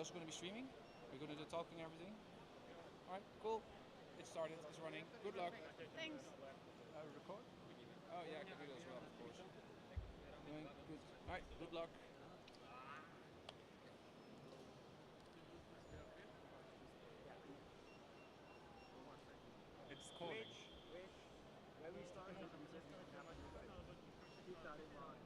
also going to be streaming? Are you going to do talking and everything? Alright, cool. It started, it's running. Good luck. Thanks. Record? Oh yeah, I can do that as well, of course. Doing good. Alright, good luck. It's calling. Which, where we started, keep that in mind.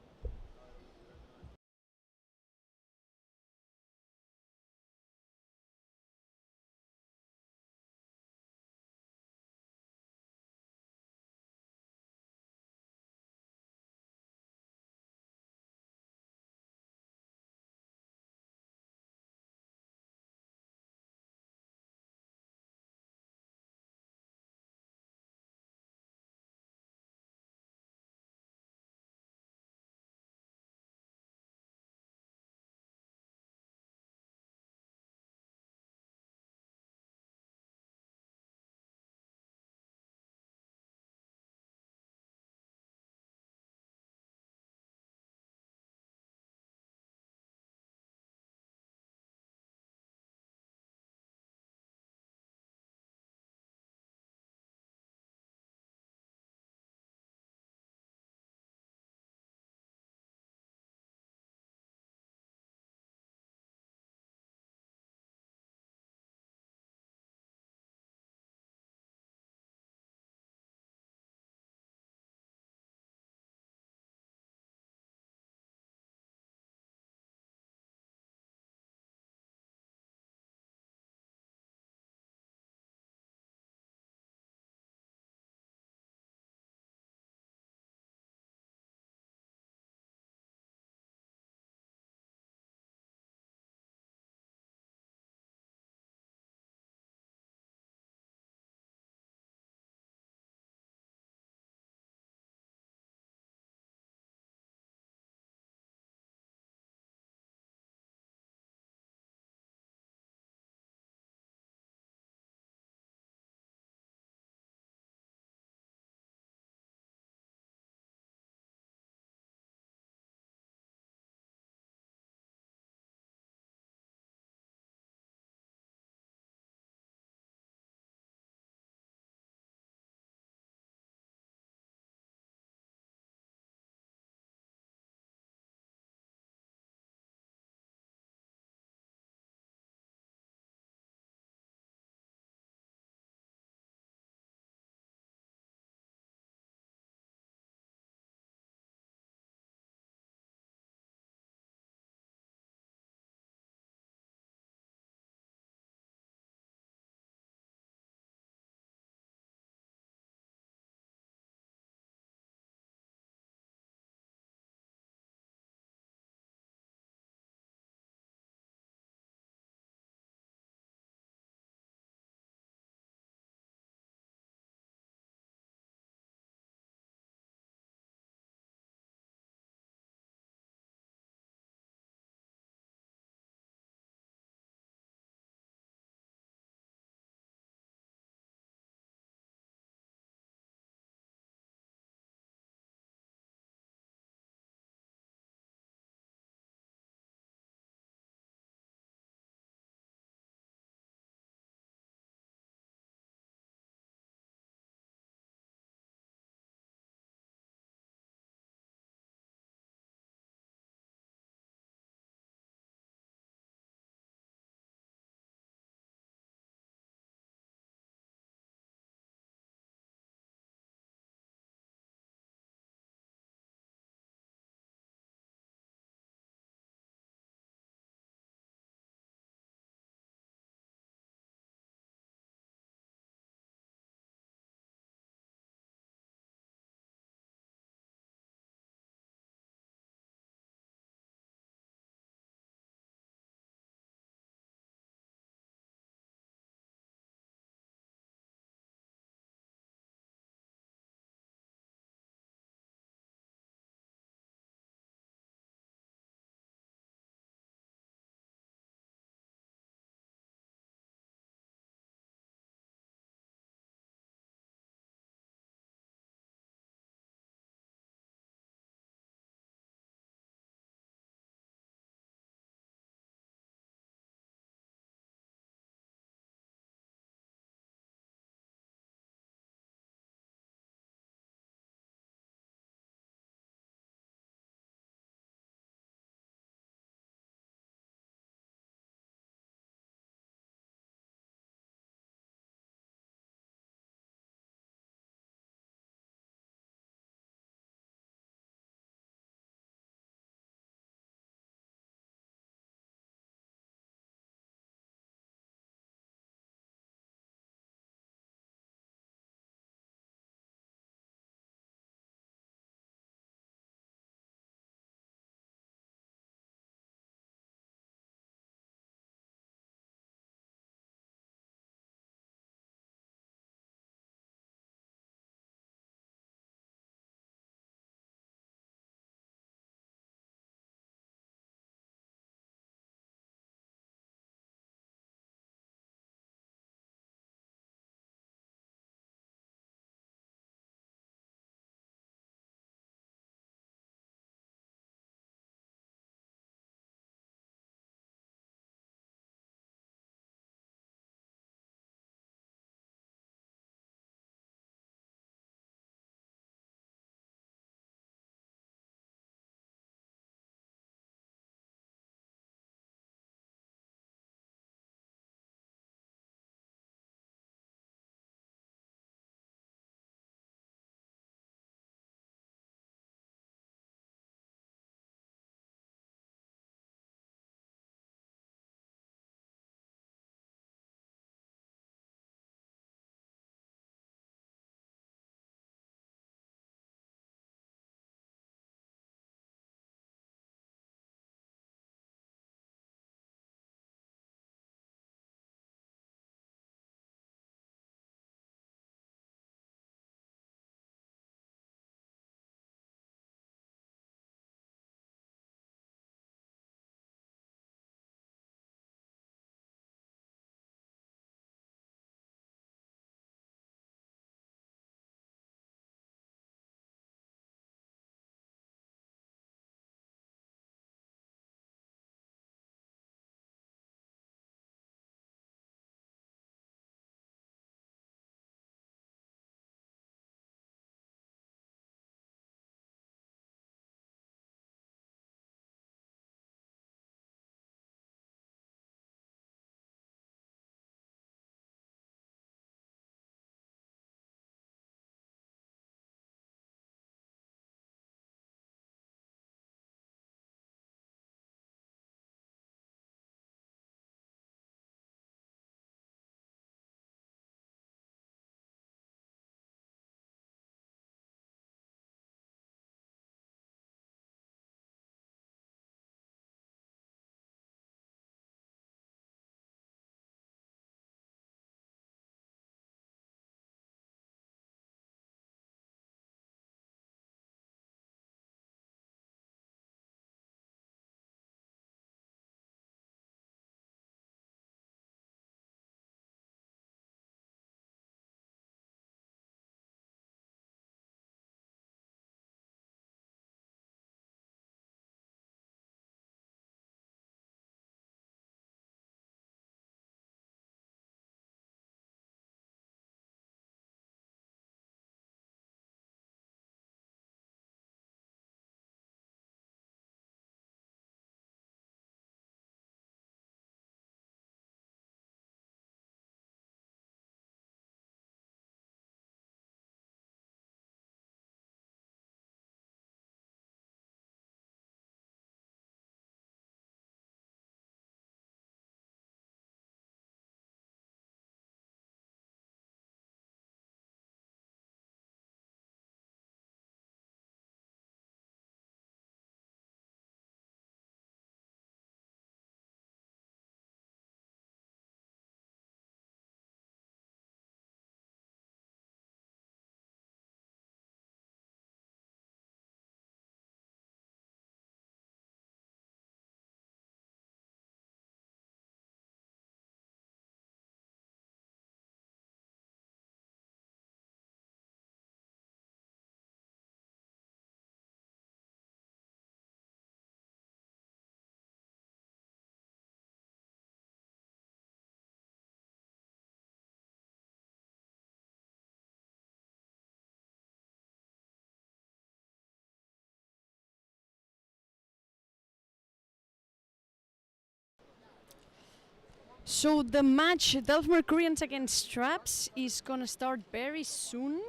So the match Delft Mercurians against Straps is gonna start very soon.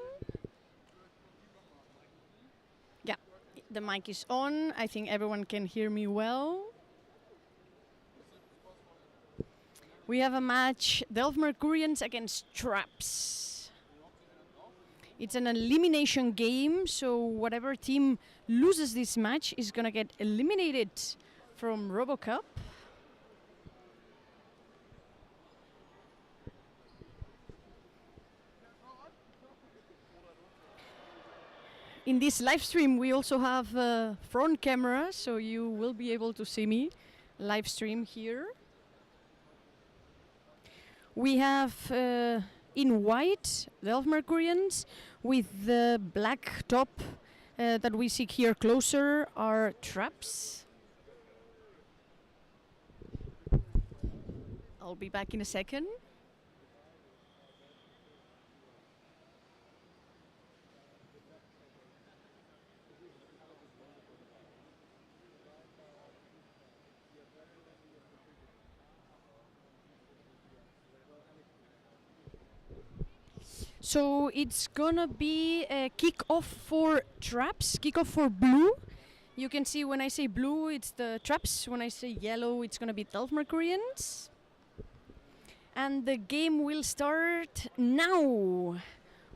Yeah, the mic is on. I think everyone can hear me well. We have a match Delft Mercurians against Straps. It's an elimination game, so whatever team loses this match is gonna get eliminated from RoboCup. In this live stream, we also have a front camera, so you will be able to see me live stream here. We have in white Delft Mercurians with the black top that we see here closer are Traps. I'll be back in a second. So it's gonna be a kickoff for Traps, kickoff for blue. You can see when I say blue, it's the Traps. When I say yellow, it's gonna be Delft Mercurians. And the game will start now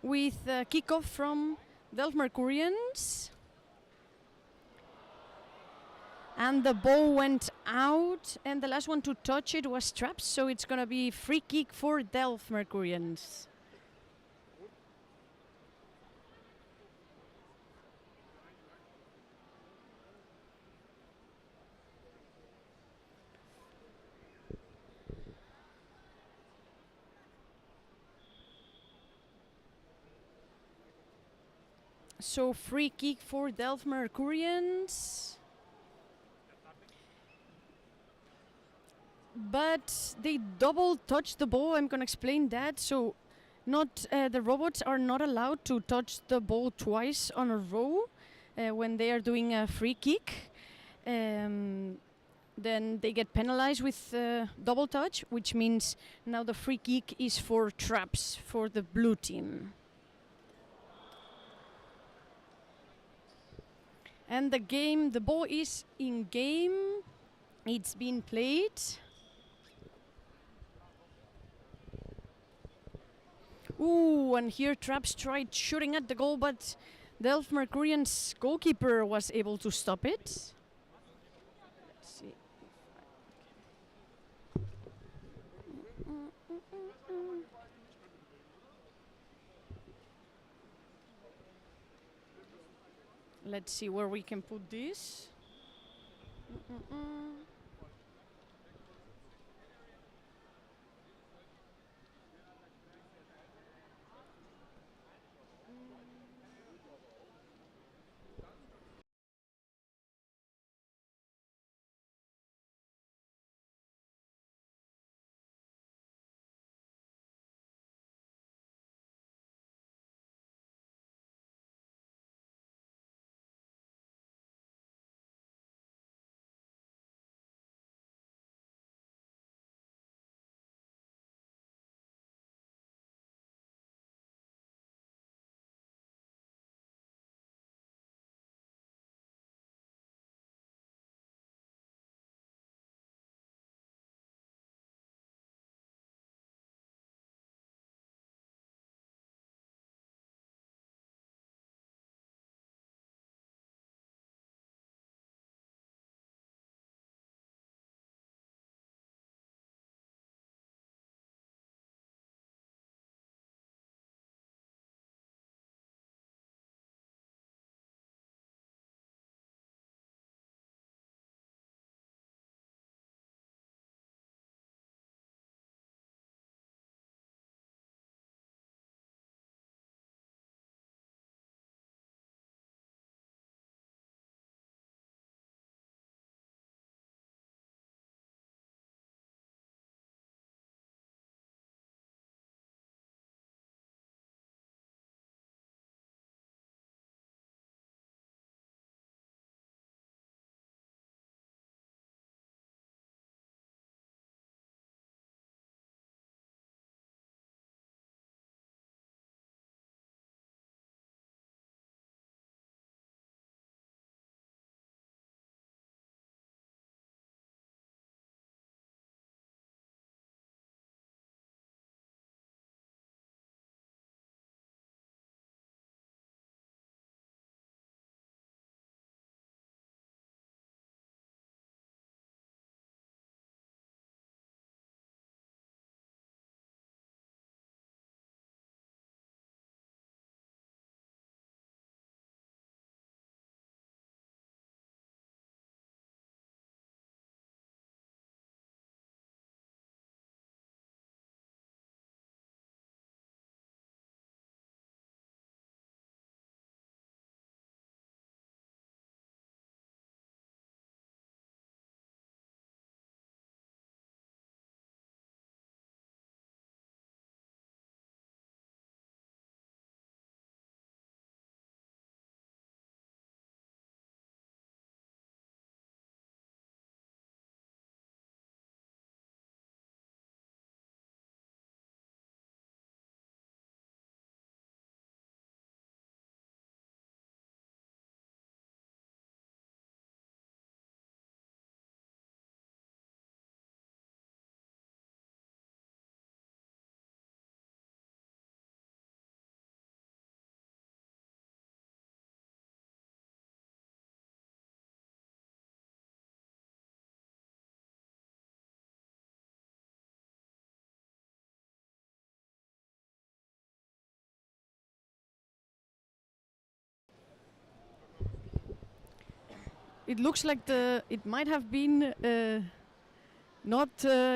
with a kickoff from Delft Mercurians. And the ball went out, and the last one to touch it was Traps, so it's gonna be free kick for Delft Mercurians. So free kick for Delft Mercurians. But they double touch the ball. I'm gonna explain that. So not the robots are not allowed to touch the ball twice on a row when they are doing a free kick. Then they get penalized with double touch, which means now the free kick is for Traps for the blue team. And the ball is in game. It's been played. Ooh, and here Traps tried shooting at the goal, but Delft Mercurian's goalkeeper was able to stop it. Let's see. Let's see where we can put this. it looks like it might have been not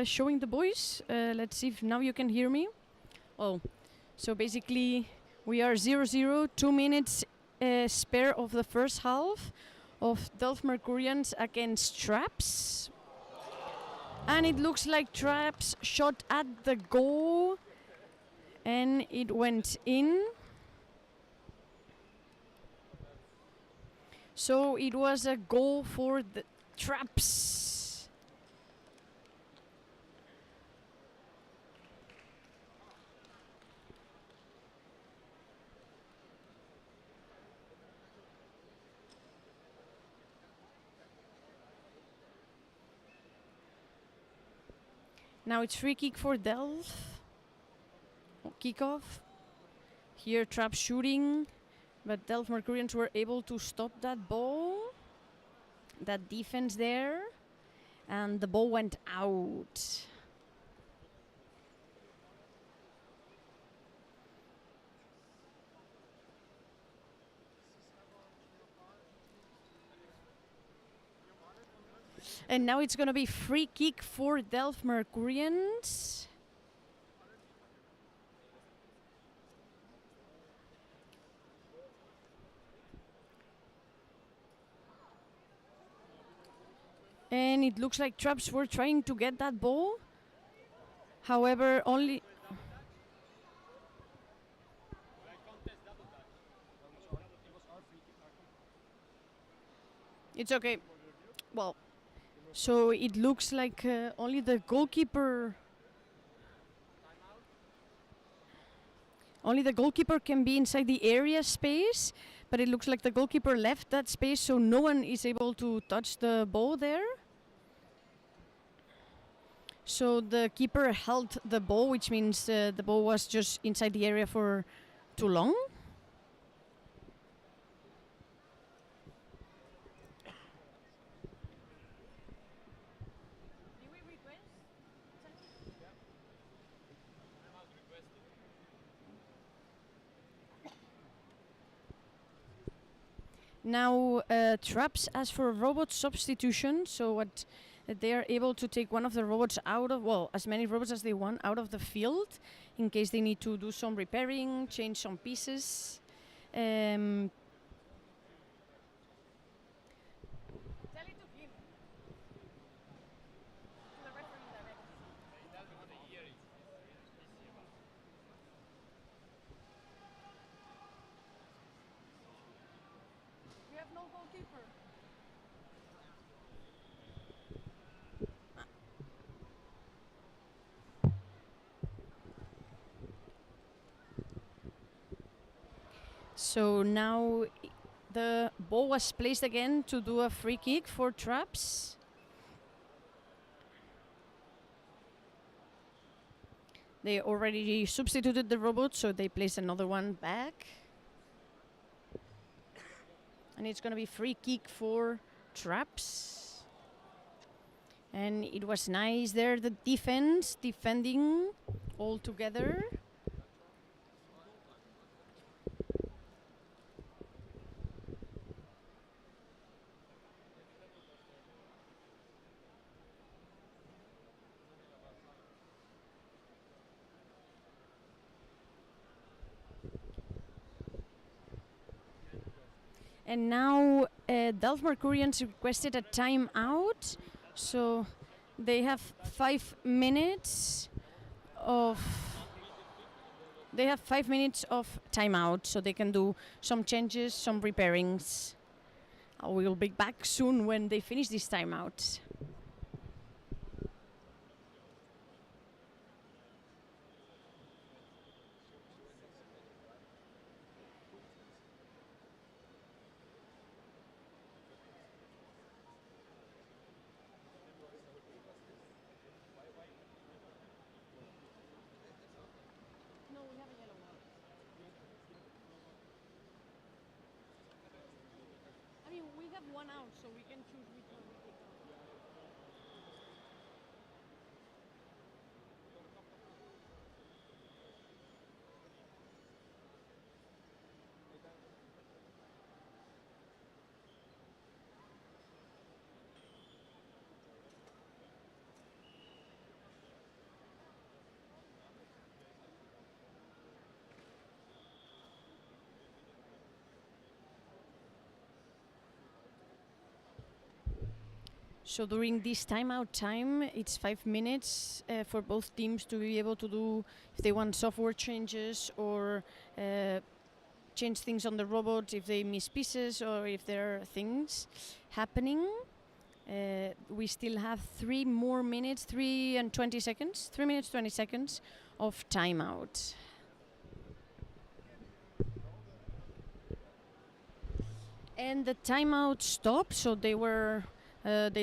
showing the boys. Let's see if now you can hear me. Oh, so basically we are 0-0, 2 minutes spare of the first half of Delft Mercurians against Traps. And it looks like Traps shot at the goal and it went in. So it was a goal for the Traps. Now it's free kick for Delft. Kickoff. Here Traps shooting. But Delft Mercurians were able to stop that ball. That defense there. And the ball went out. And now it's going to be free kick for Delft Mercurians. And it looks like Traps were trying to get that ball. However, only... It's okay. Well, so it looks like only the goalkeeper... Only the goalkeeper can be inside the area space, but it looks like the goalkeeper left that space, so no one is able to touch the ball there. So the keeper held the ball, which means the ball was just inside the area for too long. Now Traps ask for a robot substitution, so what they are able to take one of the robots out of, well, as many robots as they want out of the field, in case they need to do some repairing, change some pieces. Tell it to him. To the referee directly. We have no goalkeeper. So now the ball was placed again to do a free kick for Traps. They already substituted the robot, so they placed another one back. And it's going to be free kick for Traps. And it was nice there, the defense, defending all together. And now Delft Mercurians requested a timeout, so they have 5 minutes of timeout, so they can do some changes, some repairings. We will be back soon when they finish this timeout. One out, so we can choose which one we take out. So during this timeout time, it's 5 minutes for both teams to be able to do, if they want software changes or change things on the robot, if they miss pieces or if there are things happening. We still have 3 more minutes, 3 and 20 seconds, 3 minutes 20 seconds of timeout. And the timeout stopped, so they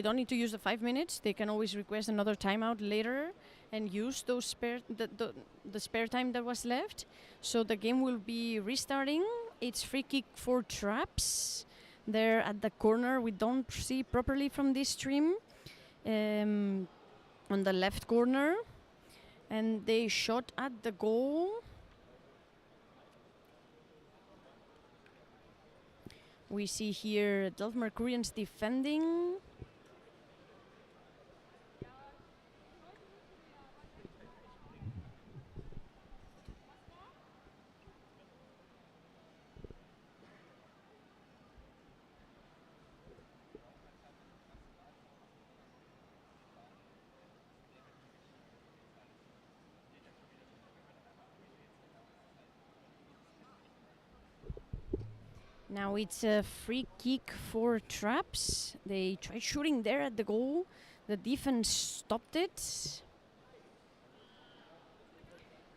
don't need to use the 5 minutes. They can always request another timeout later and use those the spare time that was left. So the game will be restarting. It's free kick for Traps. They're at the corner. We don't see properly from this stream. On the left corner. And they shot at the goal. We see here Delft Mercurians defending. Now it's a free kick for Traps. They tried shooting there at the goal. The defense stopped it.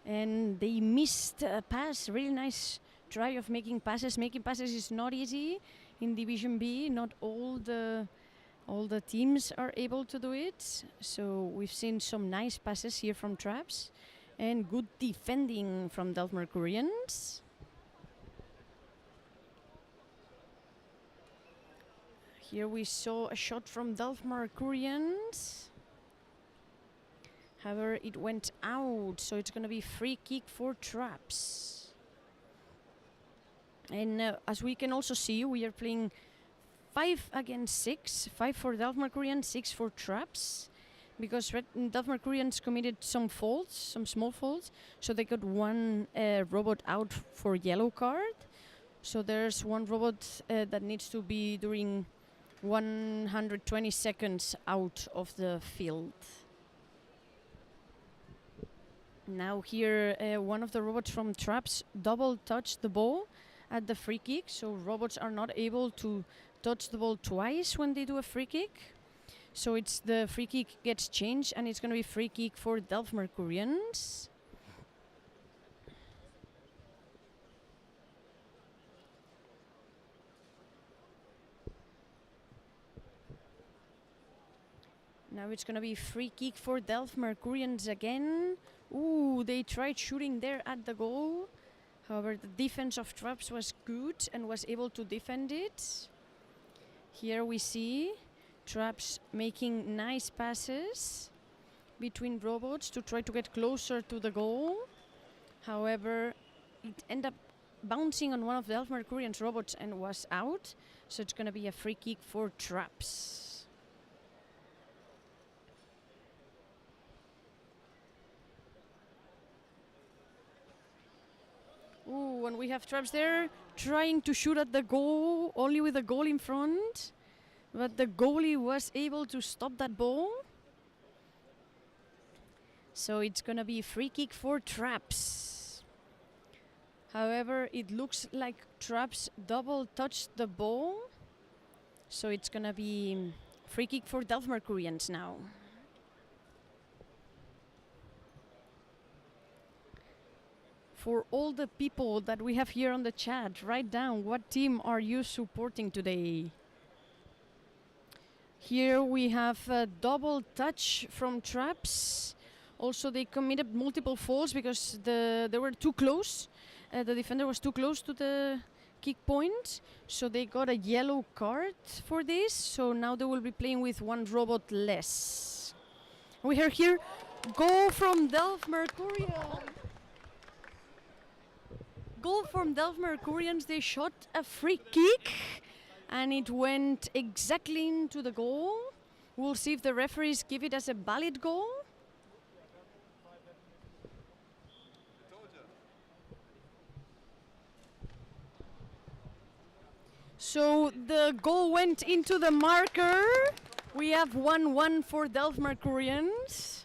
And they missed a pass. Really nice try of making passes. Making passes is not easy in Division B. Not all the teams are able to do it. So we've seen some nice passes here from Traps. And good defending from Delft Mercurians. Here we saw a shot from Delft Mercurians. However, it went out, so it's going to be free kick for Traps. And as we can also see, we are playing 5 against 6. 5 for Delft Mercurians, 6 for Traps. Because Delft Mercurians committed some faults, some small faults. So they got one robot out for yellow card. So there's one robot that needs to be during 120 seconds out of the field. Now here one of the robots from Traps double touched the ball at the free kick, so robots are not able to touch the ball twice when they do a free kick. So it's the free kick gets changed and it's going to be free kick for Delft Mercurians. Now it's going to be free kick for Delft Mercurians again. Ooh, they tried shooting there at the goal. However, the defense of Traps was good and was able to defend it. Here we see Traps making nice passes between robots to try to get closer to the goal. However, it ended up bouncing on one of Delft Mercurians' robots and was out. So it's going to be a free kick for Traps. Ooh, and we have Traps there trying to shoot at the goal, only with the goal in front. But the goalie was able to stop that ball. So it's going to be free kick for Traps. However, it looks like Traps double touched the ball. So it's going to be free kick for Delft Mercurians now. For all the people that we have here on the chat, write down what team are you supporting today. Here we have a double touch from Traps. Also, they committed multiple faults because they were too close. The defender was too close to the kick point. So they got a yellow card for this. So now they will be playing with one robot less. We hear here, goal from Delft Mercurians. Goal from Delft Mercurians. They shot a free kick and it went exactly into the goal. We'll see if the referees give it as a valid goal. So the goal went into the marker We have 1-1 for Delft Mercurians.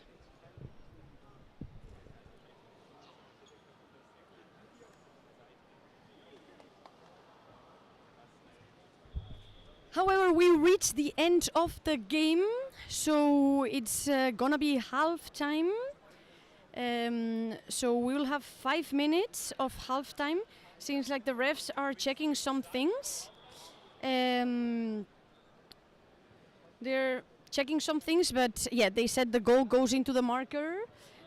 However, we reached the end of the game, so it's gonna be half time. So we will have 5 minutes of half time. Seems like the refs are checking some things. They're checking some things, but yeah, they said the goal goes into the marker.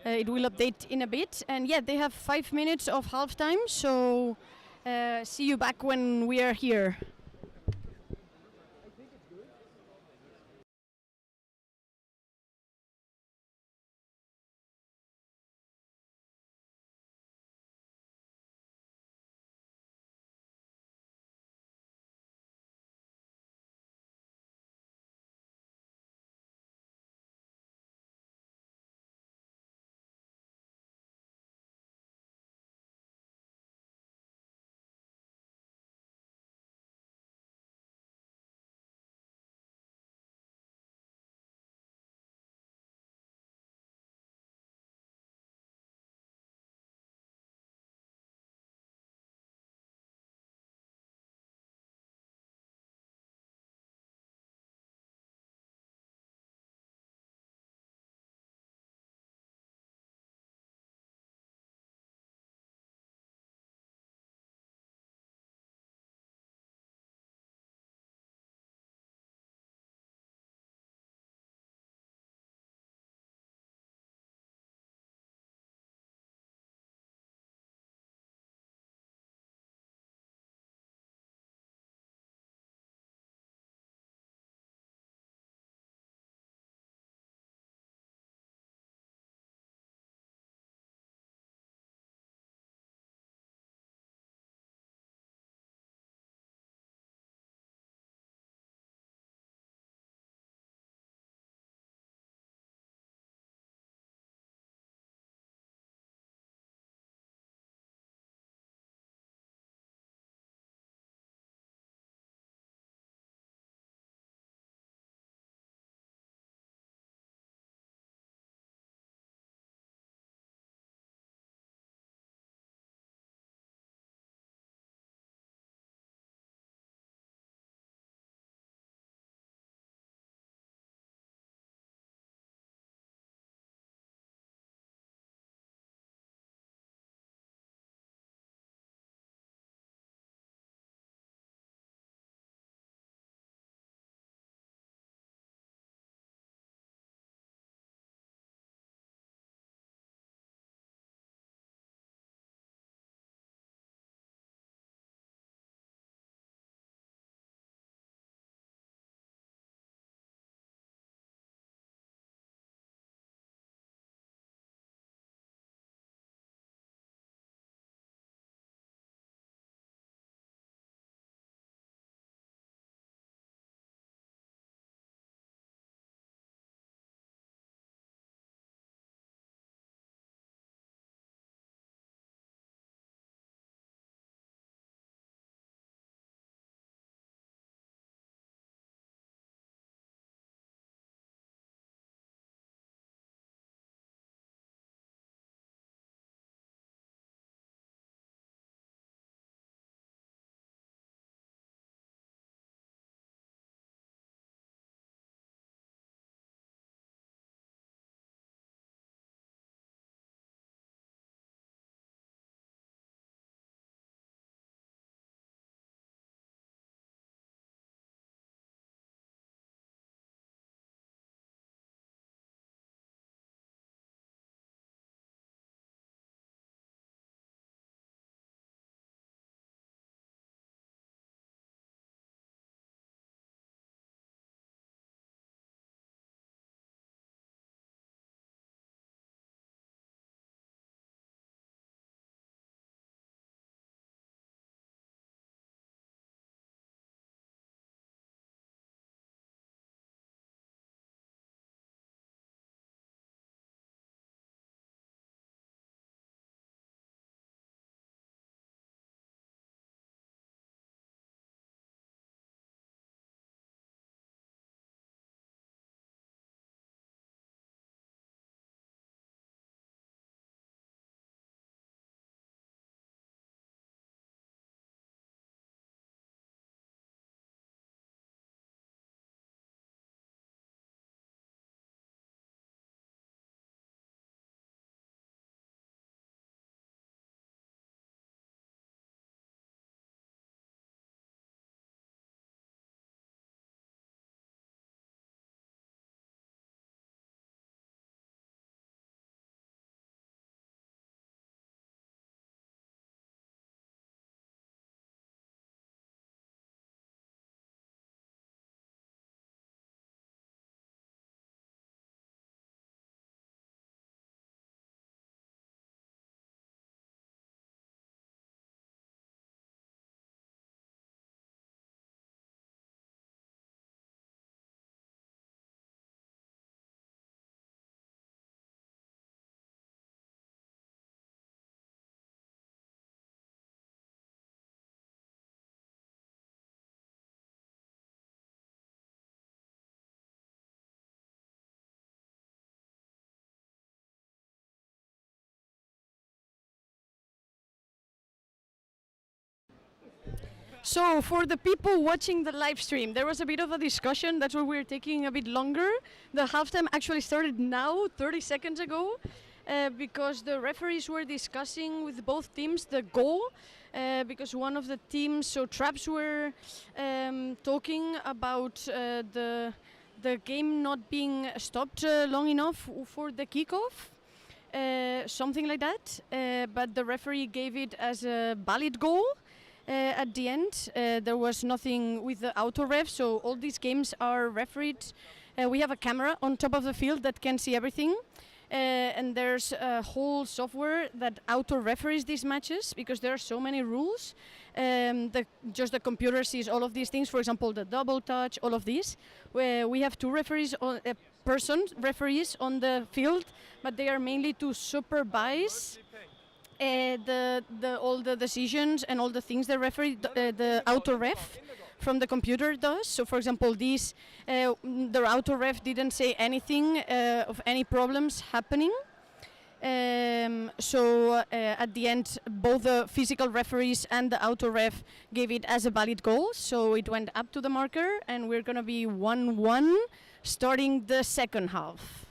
It will update in a bit, and yeah, they have 5 minutes of half time. So see you back when we are here. So for the people watching the live stream, there was a bit of a discussion. That's why we're taking a bit longer. The halftime actually started now, 30 seconds ago, because the referees were discussing with both teams the goal. Because one of the teams, so Traps, were talking about the game not being stopped long enough for the kickoff. Something like that, but the referee gave it as a valid goal. At the end, there was nothing with the auto ref, so all these games are refereed. We have a camera on top of the field that can see everything, and there's a whole software that auto referees these matches because there are so many rules. Just the computer sees all of these things. For example, the double touch, all of these. We have two referees, referees on the field, but they are mainly to supervise all the decisions and all the things the referee, the auto ref from the computer does. So, for example, these the auto ref didn't say anything of any problems happening. At the end, both the physical referees and the auto ref gave it as a valid goal. So it went up to the marker, and we're gonna be 1-1 starting the second half.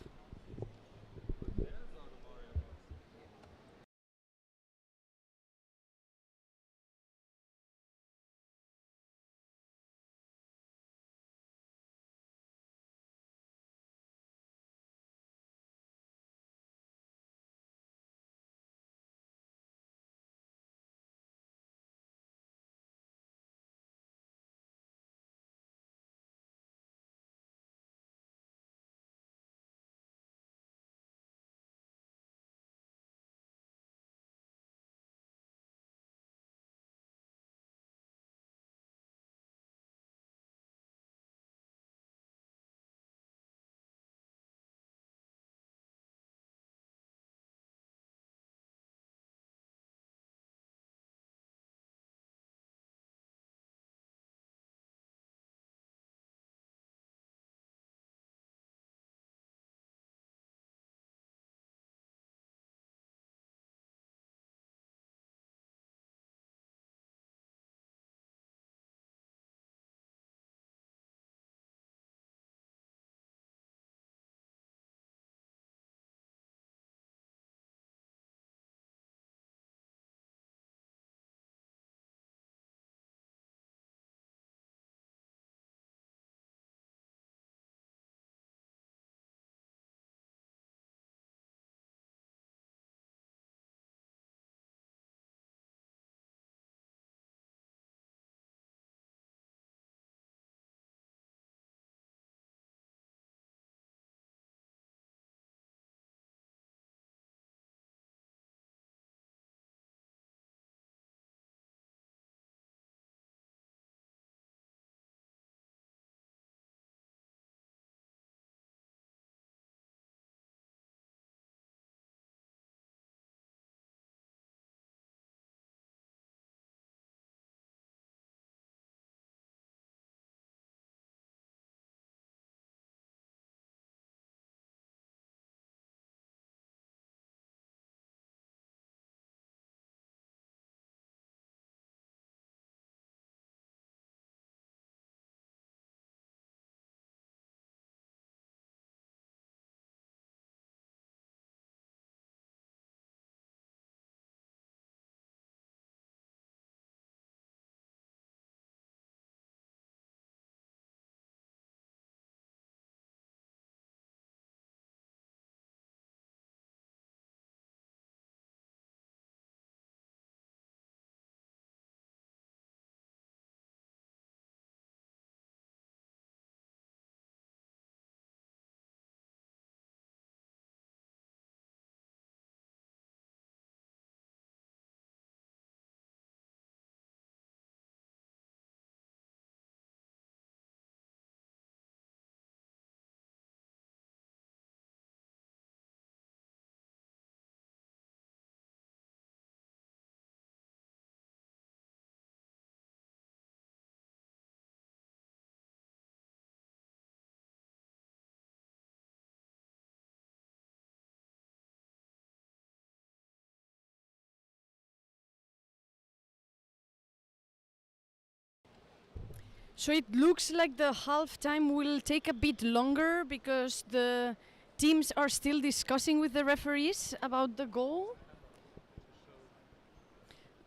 So it looks like the halftime will take a bit longer because the teams are still discussing with the referees about the goal.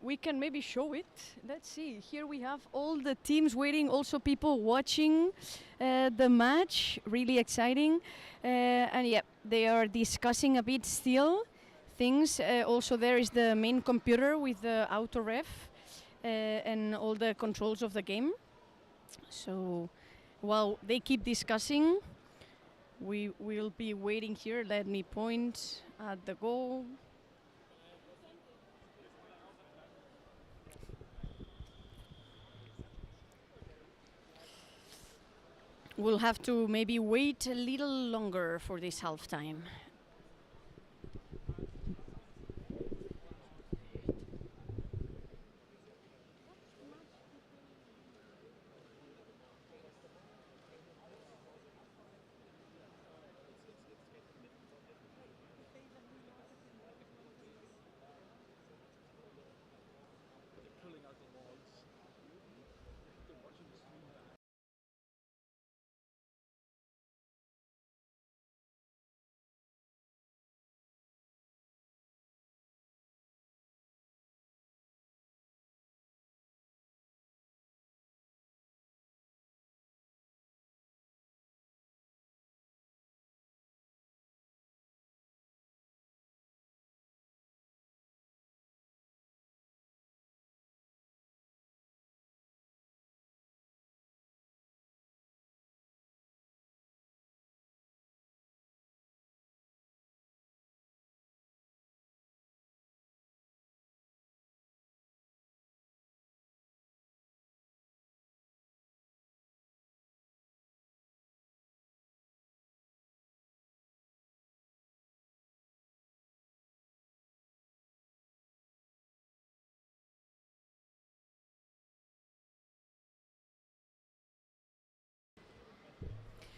We can maybe show it. Let's see. Here we have all the teams waiting, also people watching the match. Really exciting. And yeah, they are discussing a bit still things. Also, there is the main computer with the auto ref and all the controls of the game. So while they keep discussing, we will be waiting here. Let me point at the goal. We'll have to maybe wait a little longer for this halftime.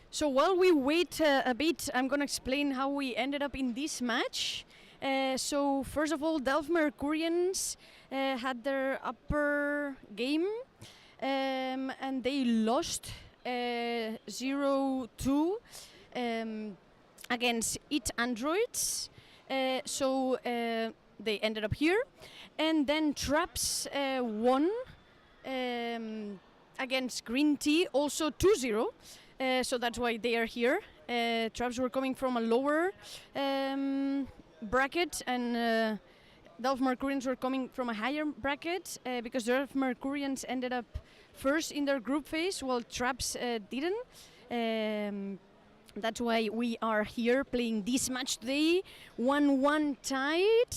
So while we wait a bit, I'm going to explain how we ended up in this match. So first of all, Delft Mercurians had their upper game and they lost 0-2 against It Androids. So they ended up here. And then Traps won against Green Tea, also 2-0. So that's why they are here. Traps were coming from a lower bracket, and Delft Mercurians were coming from a higher bracket because Delft Mercurians ended up first in their group phase, while Traps didn't. That's why we are here playing this match today. 1-1 tied.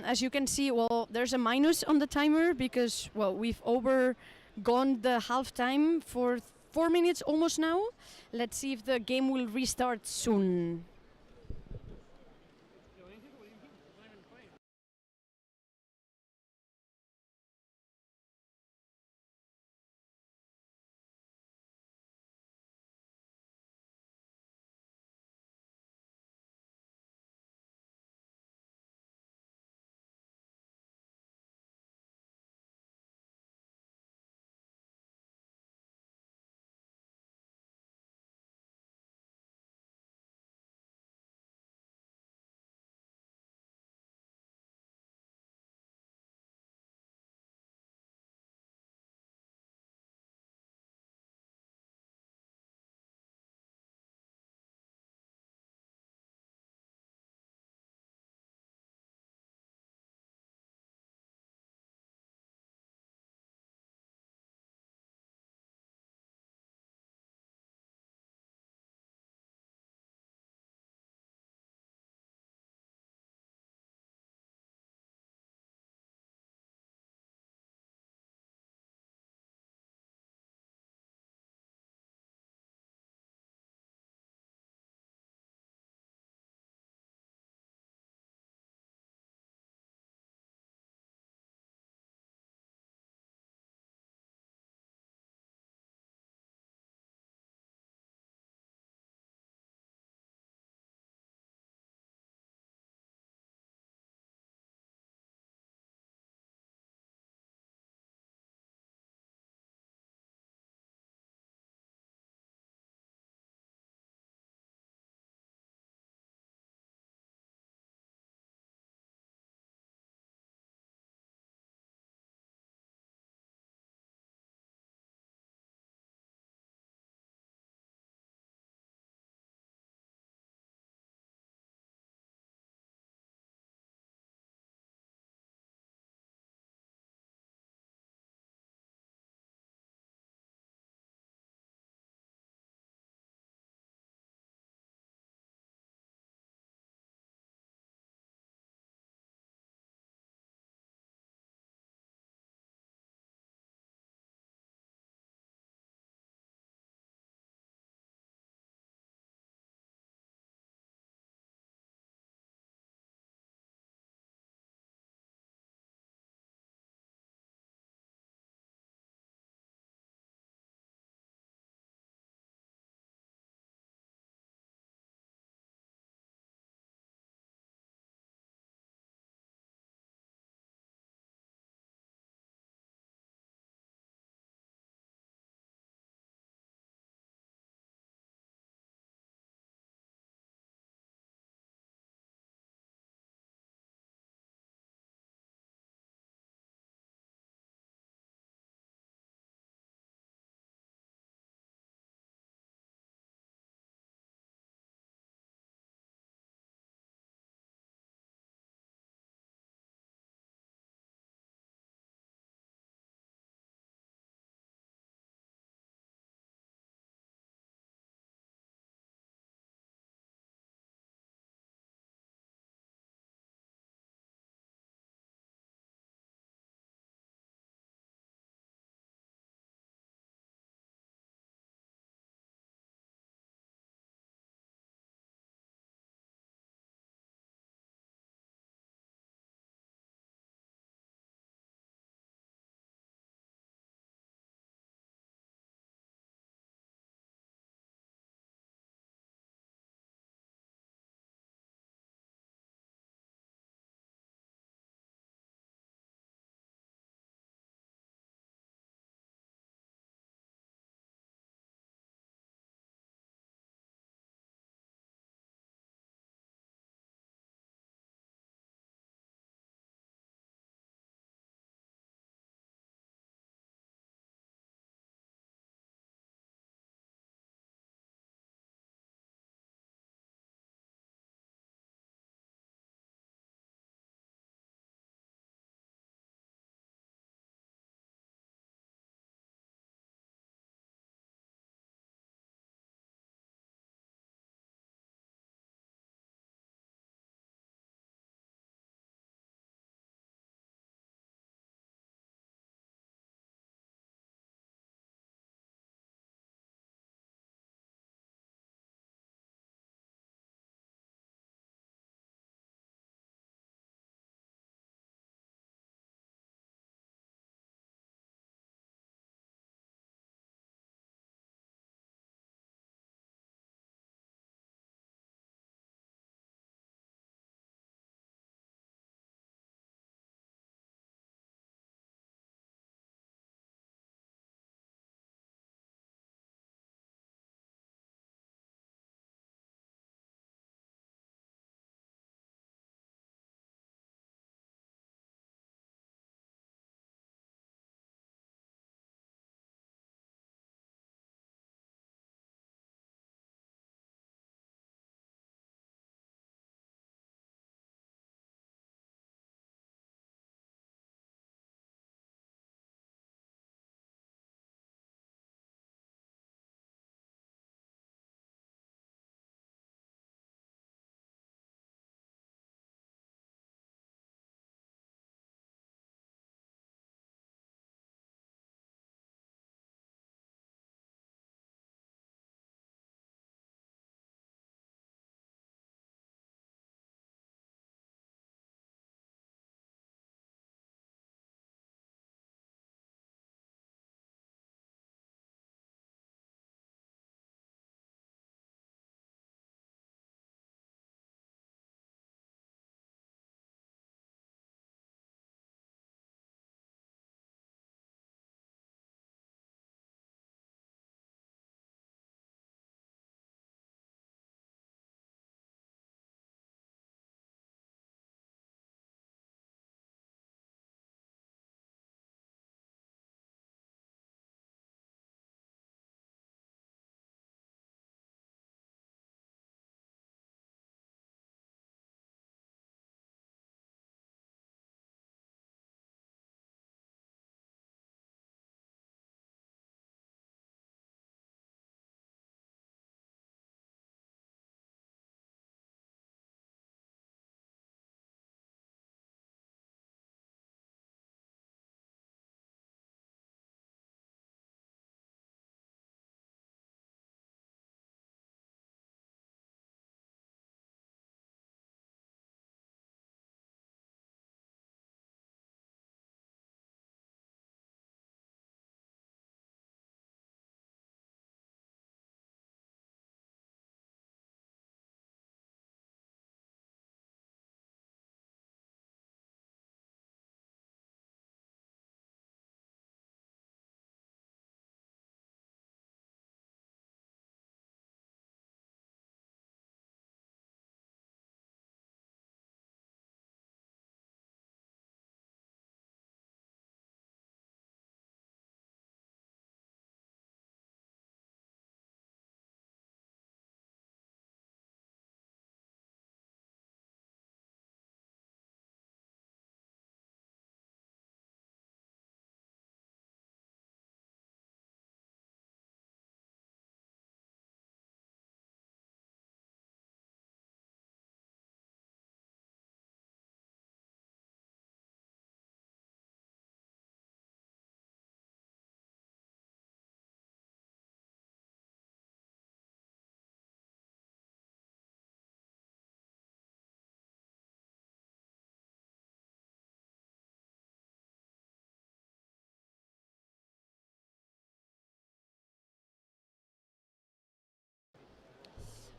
As you can see, well, there's a minus on the timer because, well, we've overgone the halftime for 4 minutes almost now. Let's see if the game will restart soon.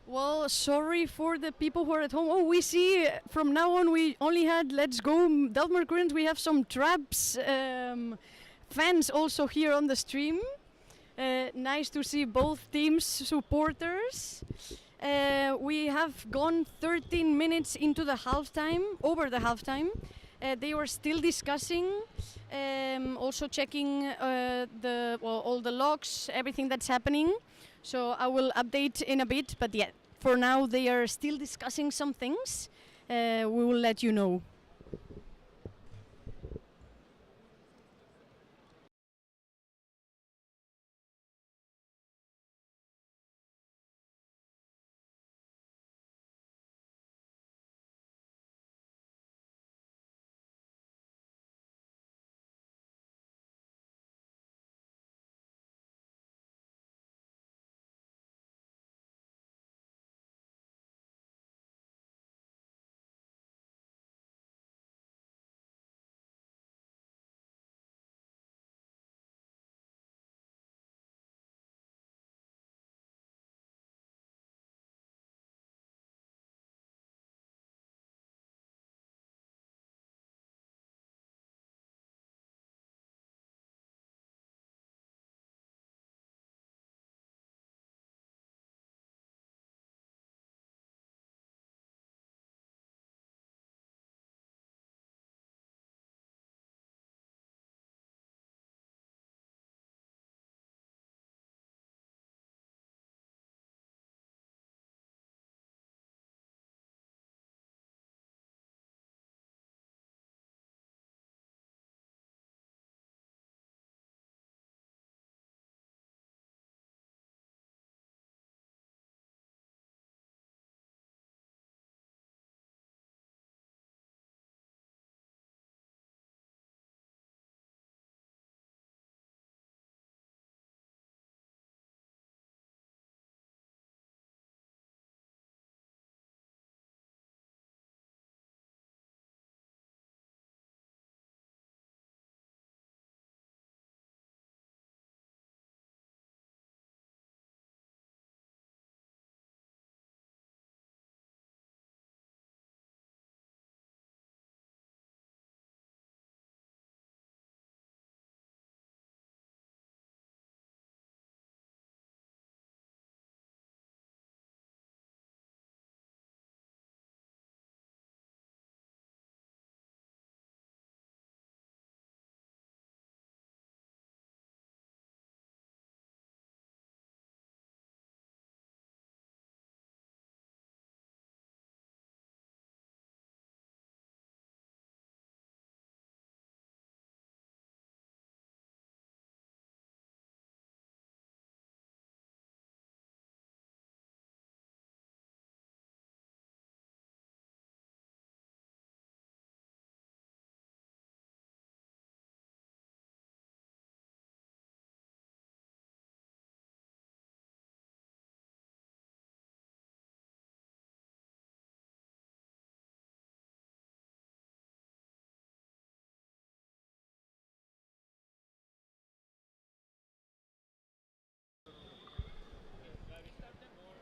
Well, sorry for the people who are at home. Oh, we see from now on we only had Let's Go Delft Mercurians. We have some Traps fans also here on the stream. Nice to see both teams supporters. We have gone 13 minutes into the halftime, over the halftime. They were still discussing, also checking all the logs, everything that's happening. So I will update in a bit, but yeah, for now they are still discussing some things. We will let you know.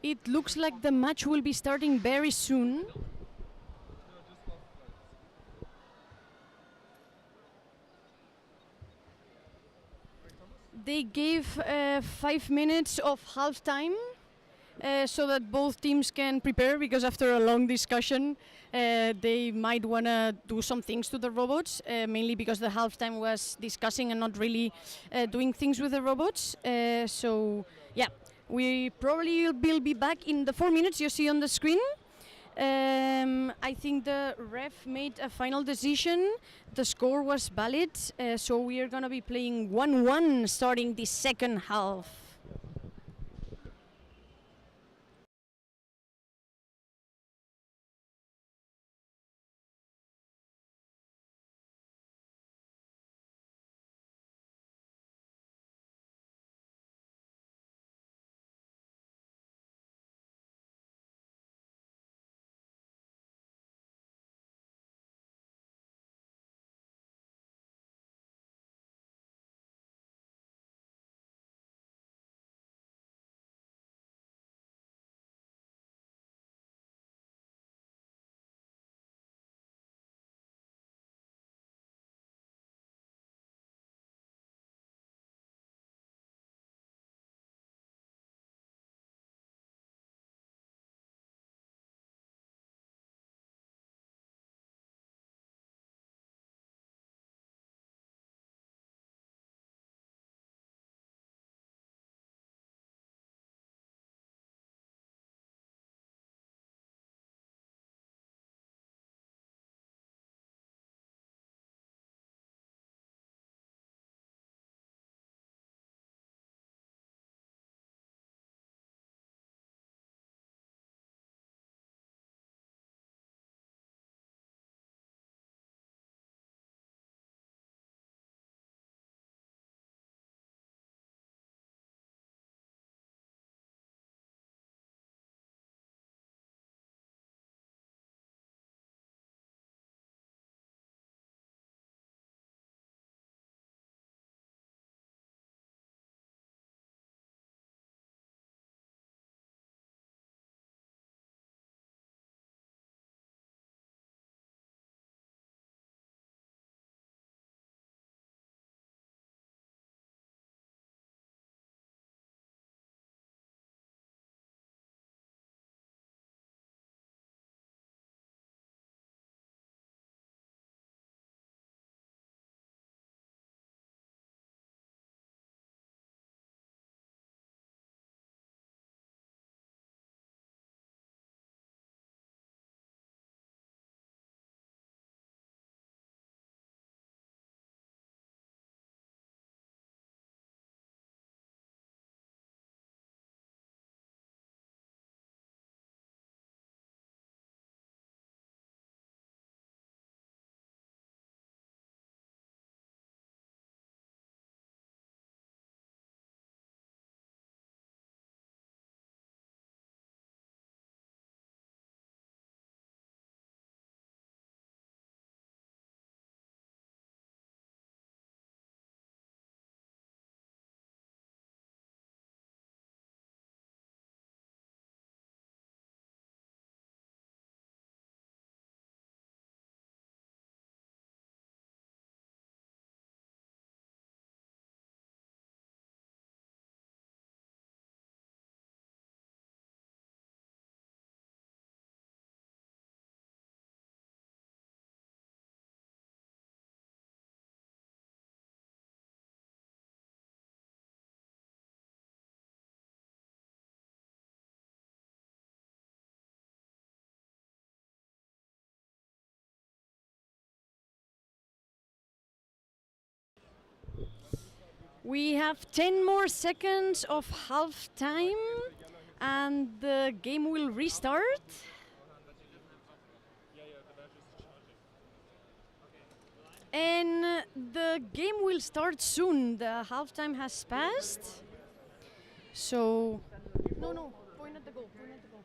It looks like the match will be starting very soon. They gave 5 minutes of halftime so that both teams can prepare, because after a long discussion they might want to do some things to the robots, mainly because the halftime was discussing and not really doing things with the robots. So yeah, we probably will be back in the 4 minutes you see on the screen. I think the ref made a final decision. The score was valid, so we are going to be playing 1-1 starting the second half. We have 10 more seconds of half time and the game will restart. And the game will start soon. The halftime has passed. So, no, point at the goal, point at the goal.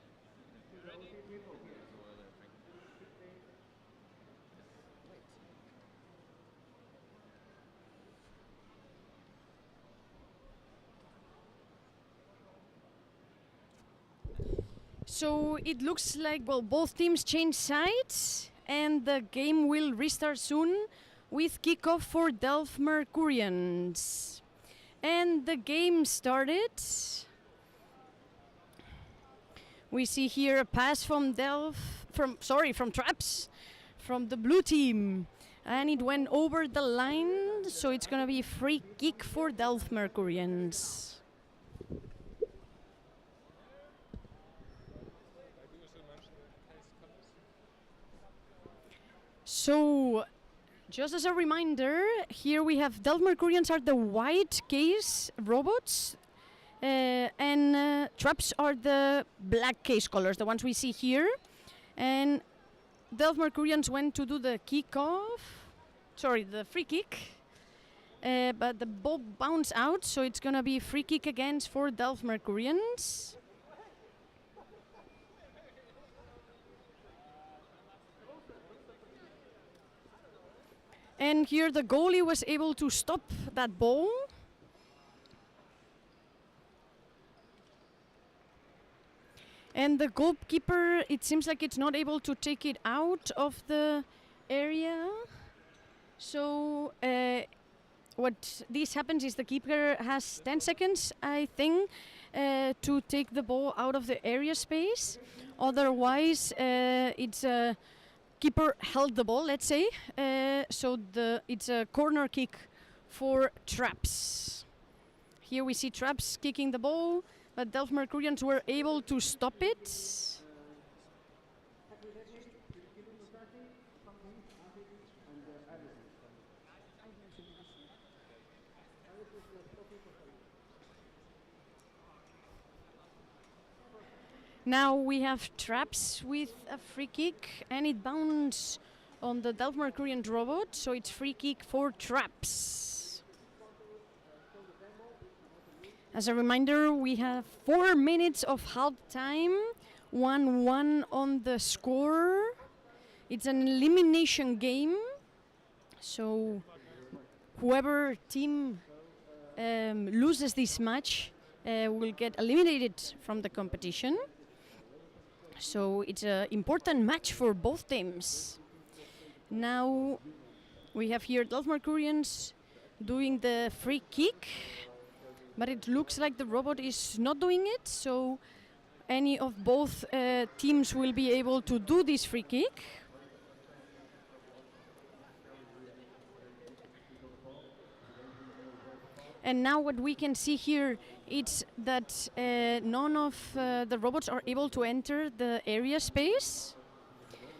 So it looks like, well, both teams change sides and the game will restart soon with kickoff for Delft Mercurians. And the game started. We see here a pass from from Traps, from the blue team. And it went over the line, so it's gonna be a free kick for Delft Mercurians. So, just as a reminder, here we have Delft Mercurians are the white case robots, and Traps are the black case colors, the ones we see here. And Delft Mercurians went to do the the free kick, but the ball bounced out, so it's gonna be a free kick again for Delft Mercurians. And here the goalie was able to stop that ball. And the goalkeeper, it seems like it's not able to take it out of the area. So what this happens is the keeper has 10 seconds, I think, to take the ball out of the area space. Otherwise, it's a keeper held the ball, let's say. So it's a corner kick for Traps. Here we see Traps kicking the ball, but Delft Mercurians were able to stop it. Now we have Traps with a free kick, and it bounces on the Delft Mercurian robot, so it's free kick for Traps. As a reminder, we have 4 minutes of half time, 1-1 on the score. It's an elimination game, so whoever team loses this match will get eliminated from the competition. So it's an important match for both teams. Now we have here Delft Mercurians doing the free kick, but it looks like the robot is not doing it, so any of both teams will be able to do this free kick. And now what we can see here is that none of the robots are able to enter the area space.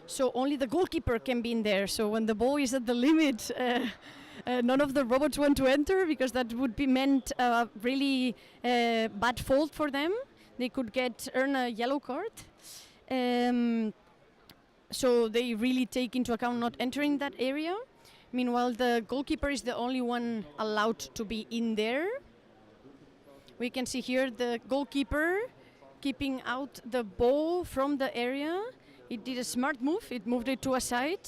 So only the goalkeeper can be in there. So when the ball is at the limit, none of the robots want to enter because that would be meant a really bad fault for them. They could earn a yellow card. So they really take into account not entering that area. Meanwhile, the goalkeeper is the only one allowed to be in there. We can see here the goalkeeper keeping out the ball from the area. It did a smart move. It moved it to a side.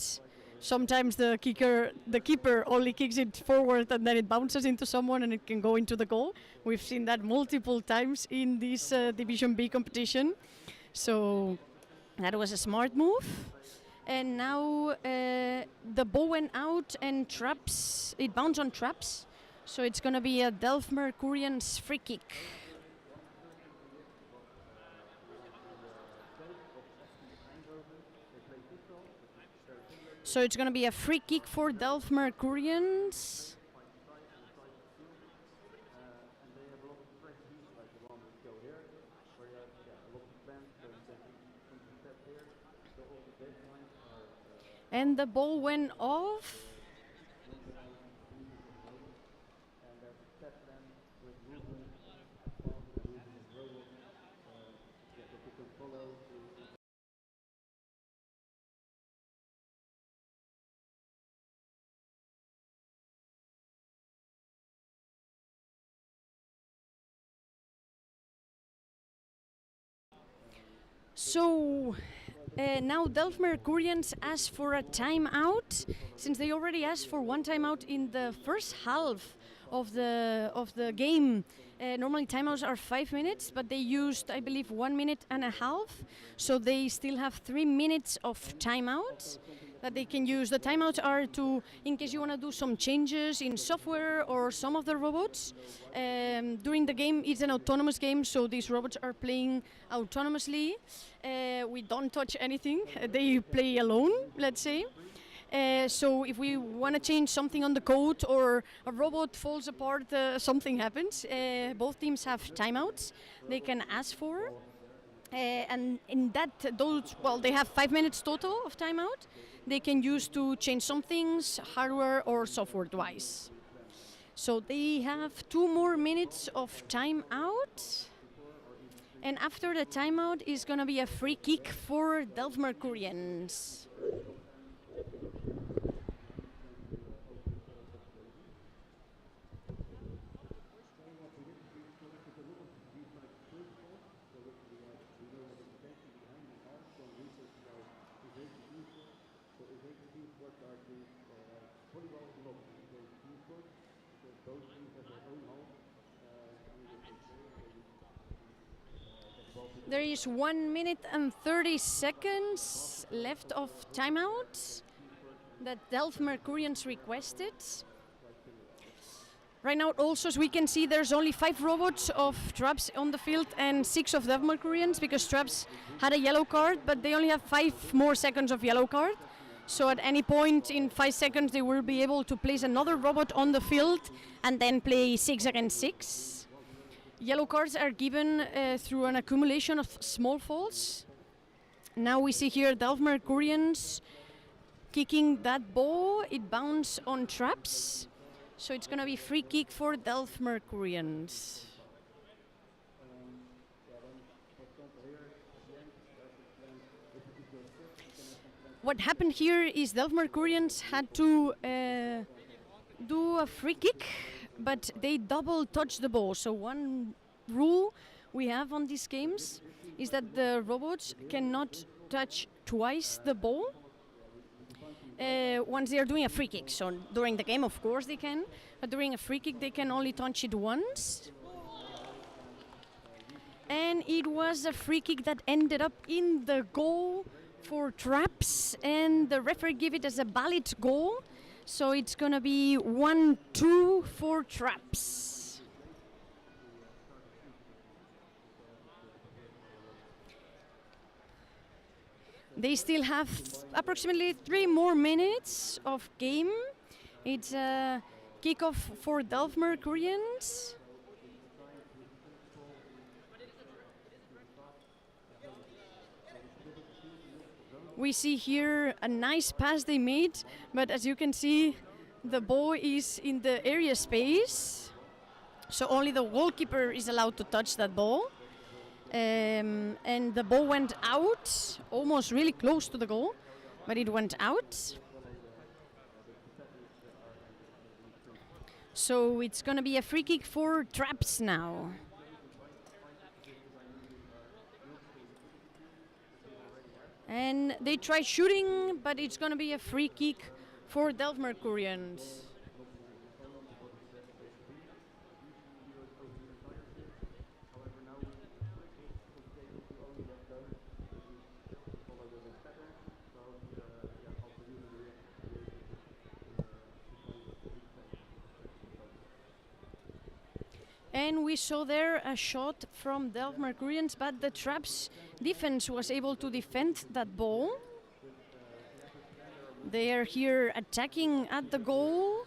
Sometimes the keeper only kicks it forward and then it bounces into someone and it can go into the goal. We've seen that multiple times in this Division B competition. So that was a smart move. And now the ball went out and Traps, it bounced on Traps. So it's going to be a Delft Mercurians free kick. So it's going to be a free kick for Delft Mercurians. And the ball went off. So now Delft Mercurians ask for a timeout, since they already asked for one timeout in the first half of the game. Normally timeouts are 5 minutes, but they used, I believe, 1 minute and a half. So they still have 3 minutes of timeouts that they can use. The timeouts are to, in case you want to do some changes in software or some of the robots. During the game, it's an autonomous game, so these robots are playing autonomously. We don't touch anything. They play alone, let's say. So if we want to change something on the code or a robot falls apart, something happens, both teams have timeouts they can ask for. And in that, they have 5 minutes total of timeout they can use to change some things, hardware or software-wise. So they have 2 more minutes of timeout. And after the timeout is going to be a free kick for Delft Mercurians. There is 1 minute and 30 seconds left of timeout that Delft Mercurians requested. Right now also, as we can see, there's only 5 robots of Traps on the field and 6 of Delft Mercurians, because Traps had a yellow card, but they only have 5 more seconds of yellow card. So at any point in 5 seconds they will be able to place another robot on the field and then play 6 against 6. Yellow cards are given through an accumulation of small faults. Now we see here Delft Mercurians kicking that ball. It bounced on Traps. So it's going to be free kick for Delft Mercurians. What happened here is Delft Mercurians had to do a free kick, but they double touched the ball. So one rule we have on these games is that the robots cannot touch twice the ball once they are doing a free kick. So during the game, of course, they can, but during a free kick, they can only touch it once. And it was a free kick that ended up in the goal for Traps, and the referee gave it as a valid goal. So it's going to be 1-2 for Traps. They still have approximately 3 more minutes of game. It's a kickoff for Delft Mercurians. We see here a nice pass they made, but as you can see, the ball is in the area space. So only the goalkeeper is allowed to touch that ball. And the ball went out, almost really close to the goal, but it went out. So it's going to be a free kick for Traps now. And they try shooting, but it's going to be a free kick for Delft Mercurians. And we saw there a shot from Delft Mercurians, but the Traps defense was able to defend that ball. They are here attacking at the goal,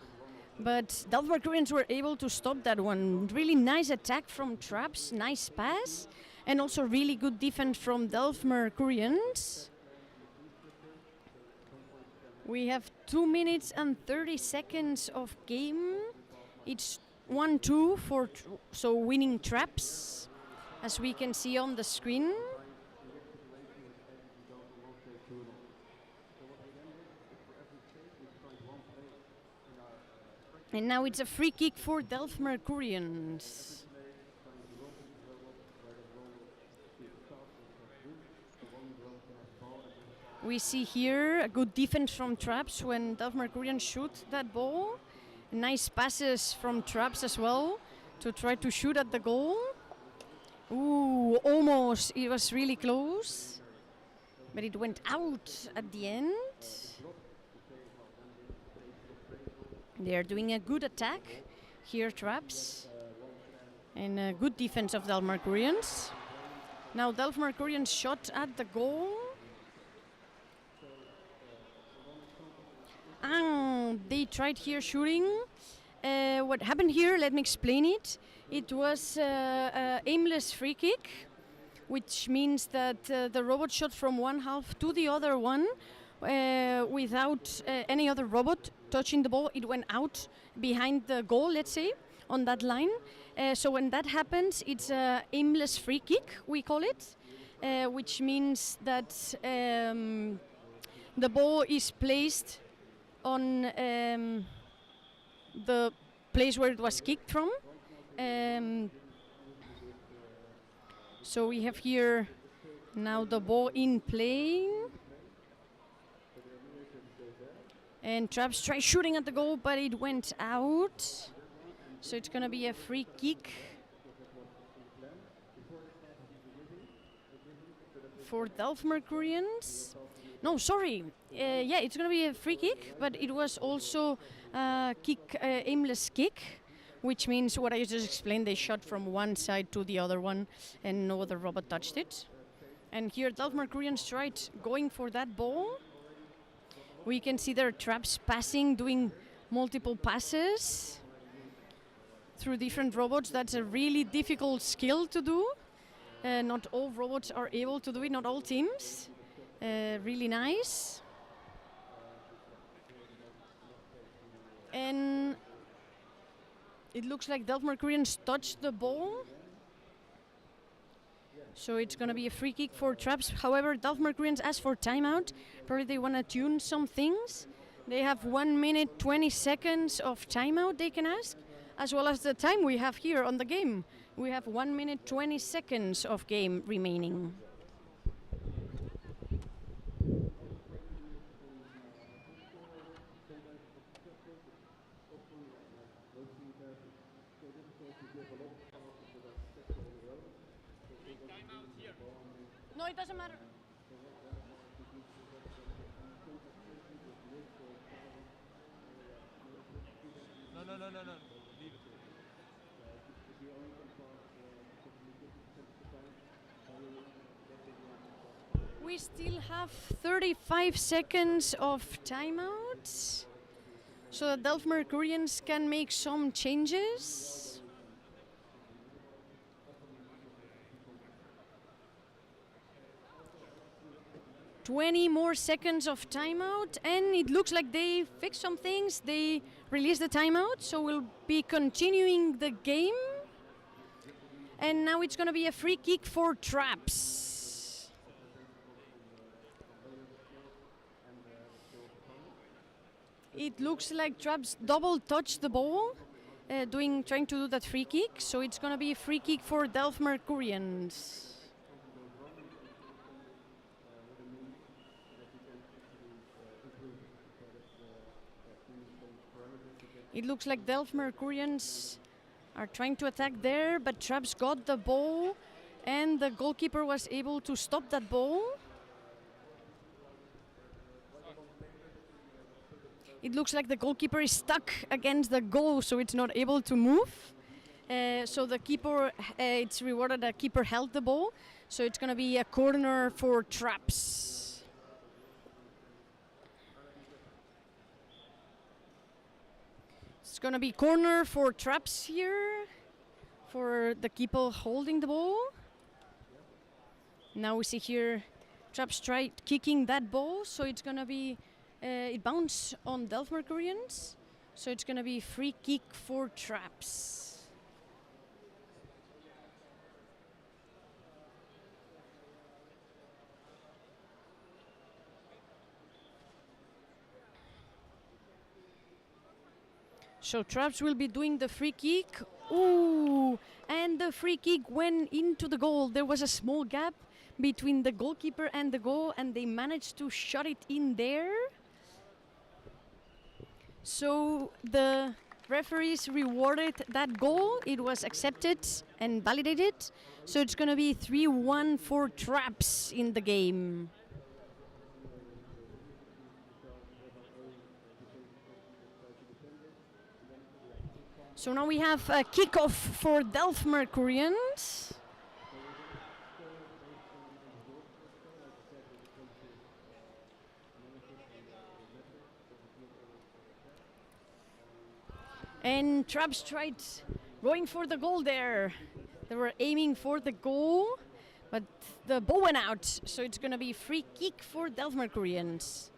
but Delft Mercurians were able to stop that one. Really nice attack from Traps, nice pass, and also really good defense from Delft Mercurians. We have 2 minutes and 30 seconds of game. It's 1-2 for so winning Traps, as we can see on the screen. And now it's a free kick for Delft Mercurians. We see here a good defense from Traps when Delft Mercurians shoot that ball. Nice passes from Traps as well to try to shoot at the goal. Ooh, almost. It was really close. But it went out at the end. They are doing a good attack here, Traps. And a good defense of Delft Mercurians. Now Delft Mercurians shot at the goal. They tried here shooting. What happened here, let me explain it. It was an aimless free kick, which means that the robot shot from one half to the other one without any other robot touching the ball. It went out behind the goal, let's say, on that line. So when that happens, it's an aimless free kick, we call it, which means that the ball is placed on the place where it was kicked from. So we have here now the ball in play. And Traps tried shooting at the goal, but it went out. So it's going to be a free kick for Delft Mercurians. No, sorry. Yeah, it's going to be a free kick, but it was also a kick, aimless kick, which means what I just explained. They shot from one side to the other one, and no other robot touched it. And here, Delft Mercurians tried going for that ball. We can see their Traps passing, doing multiple passes through different robots. That's a really difficult skill to do. Not all robots are able to do it, not all teams. Really nice. And it looks like Delft Mercurians touched the ball. So it's going to be a free kick for Traps. However, Delft Mercurians asked for timeout. Probably they want to tune some things. They have 1 minute 20 seconds of timeout they can ask, as well as the time we have here on the game. We have 1 minute 20 seconds of game remaining. No, it doesn't matter. No. Leave it. We still have 35 seconds of timeout, so that Delft Mercurians can make some changes. 20 more seconds of timeout, and it looks like they fixed some things. They released the timeout, so we'll be continuing the game. And now it's going to be a free kick for Traps. It looks like Traps double touched the ball, trying to do that free kick. So it's going to be a free kick for Delft Mercurians. It looks like Delft Mercurians are trying to attack there, but Traps got the ball, and the goalkeeper was able to stop that ball. It looks like the goalkeeper is stuck against the goal, so it's not able to move. So the keeper, it's rewarded that keeper held the ball, so it's going to be a corner for Traps. It's going to be corner for Traps here, for the keeper holding the ball. Now we see here Traps tried kicking that ball, so it's going to be, it bounced on Delft Mercurians, so it's going to be free kick for Traps. So Traps will be doing the free kick. Ooh, and the free kick went into the goal. There was a small gap, between the goalkeeper and the goal, and they managed to shot it in there. So the referees rewarded that goal. It was accepted and validated. So it's going to be 3-1 for Traps in the game. So now we have a kickoff for Delft Mercurians. And Traps tried going for the goal there. They were aiming for the goal, but the ball went out. So it's going to be free kick for Delft Mercurians.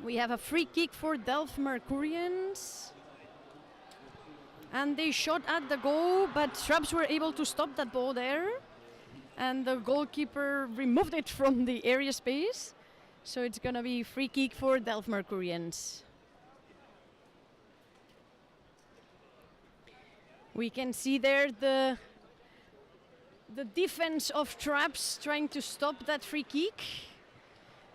We have a free kick for Delft Mercurians. And they shot at the goal, but Traps were able to stop that ball there. And the goalkeeper removed it from the area space. So it's going to be free kick for Delft Mercurians. We can see there the defense of Traps trying to stop that free kick.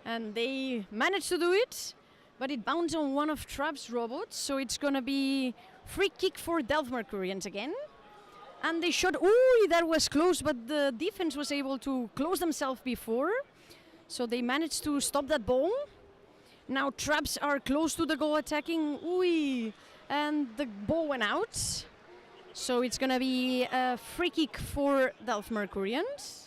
And they managed to do it, but it bounced on one of Traps' robots. So it's going to be free kick for Delft Mercurians again. And they shot, ooh, that was close, but the defense was able to close themselves before. So they managed to stop that ball. Now Traps are close to the goal attacking, ooh, and the ball went out. So it's going to be a free kick for Delft Mercurians.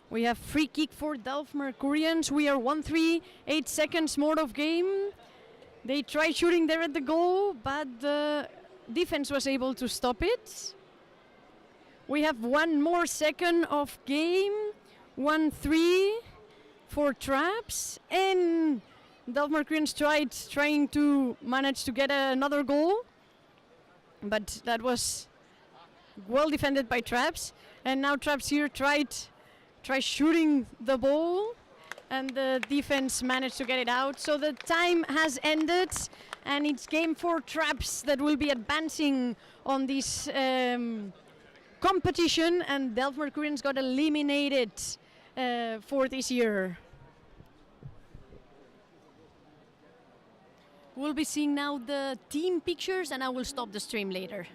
We have free kick for Delft Mercurians. We are 1-3, 8 seconds more of game. They tried shooting there at the goal, but the defense was able to stop it. We have 1 more second of game. 1-3 for Traps. And Delft Mercurians trying to manage to get another goal. But that was well defended by Traps. And now Traps here try shooting the ball, and the defense managed to get it out. So the time has ended, and it's game for Traps that will be advancing on this competition, and Delft Mercurians got eliminated for this year. We'll be seeing now the team pictures, and I will stop the stream later.